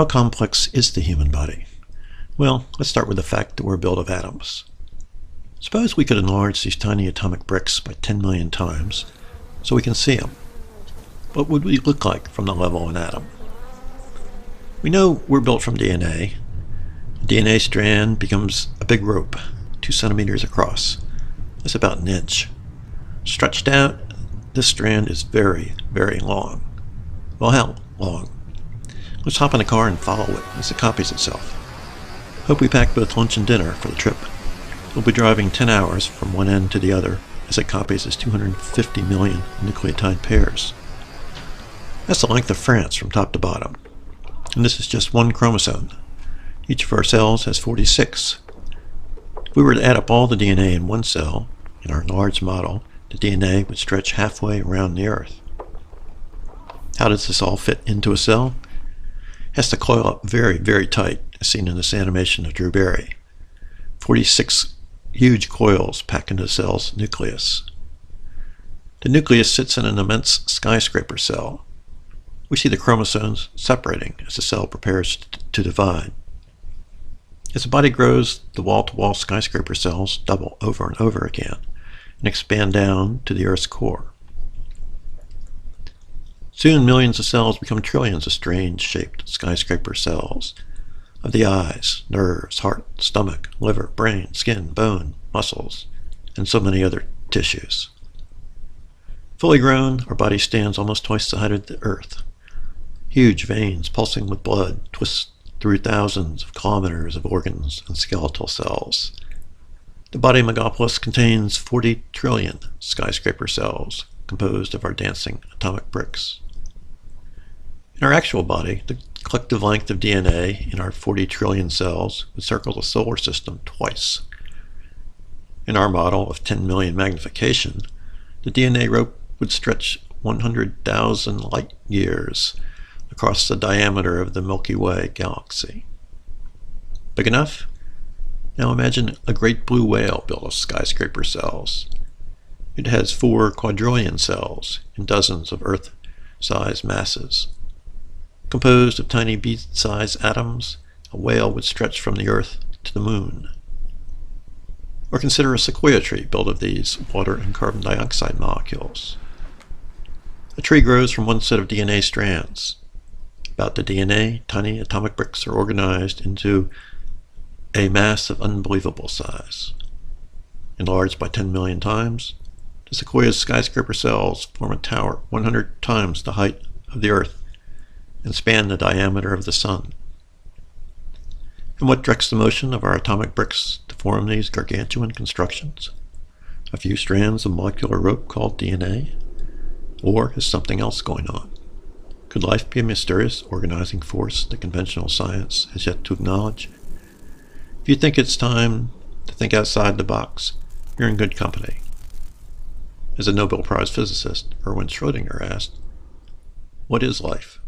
How complex is the human body? Well, let's start with the fact that we're built of atoms. Suppose we could enlarge these tiny atomic bricks by 10 million times so we can see them. What would we look like from the level of an atom? We know we're built from DNA. A DNA strand becomes a big rope, 2 centimeters across. That's about an inch. Stretched out, this strand is very, very long. Well, how long? Let's hop in a car and follow it as it copies itself. Hope we packed both lunch and dinner for the trip. We'll be driving 10 hours from one end to the other as it copies its 250 million nucleotide pairs. That's the length of France from top to bottom. And this is just one chromosome. Each of our cells has 46. If we were to add up all the DNA in one cell, in our large model, the DNA would stretch halfway around the Earth. How does this all fit into a cell? It has to coil up very, very tight, as seen in this animation of Drew Barry. 46 huge coils pack into the cell's nucleus. The nucleus sits in an immense skyscraper cell. We see the chromosomes separating as the cell prepares to divide. As the body grows, the wall-to-wall skyscraper cells double over and over again and expand down to the Earth's core. Soon millions of cells become trillions of strange-shaped skyscraper cells of the eyes, nerves, heart, stomach, liver, brain, skin, bone, muscles, and so many other tissues. Fully grown, our body stands almost twice the height of the Earth. Huge veins pulsing with blood twist through thousands of kilometers of organs and skeletal cells. The body megalopolis contains 40 trillion skyscraper cells composed of our dancing atomic bricks. In our actual body, the collective length of DNA in our 40 trillion cells would circle the solar system twice. In our model of 10 million magnification, the DNA rope would stretch 100,000 light years across the diameter of the Milky Way galaxy. Big enough? Now imagine a great blue whale built of skyscraper cells. It has 4 quadrillion cells in dozens of Earth-sized masses. Composed of tiny bead-sized atoms, a whale would stretch from the Earth to the Moon. Or consider a sequoia tree built of these water and carbon dioxide molecules. A tree grows from one set of DNA strands. About the DNA, tiny atomic bricks are organized into a mass of unbelievable size. Enlarged by 10 million times, the sequoia's skyscraper cells form a tower 100 times the height of the Earth and span the diameter of the Sun. And what directs the motion of our atomic bricks to form these gargantuan constructions? A few strands of molecular rope called DNA? Or is something else going on? Could life be a mysterious organizing force that conventional science has yet to acknowledge? If you think it's time to think outside the box, you're in good company. As a Nobel Prize physicist, Erwin Schrödinger, asked, "What is life?"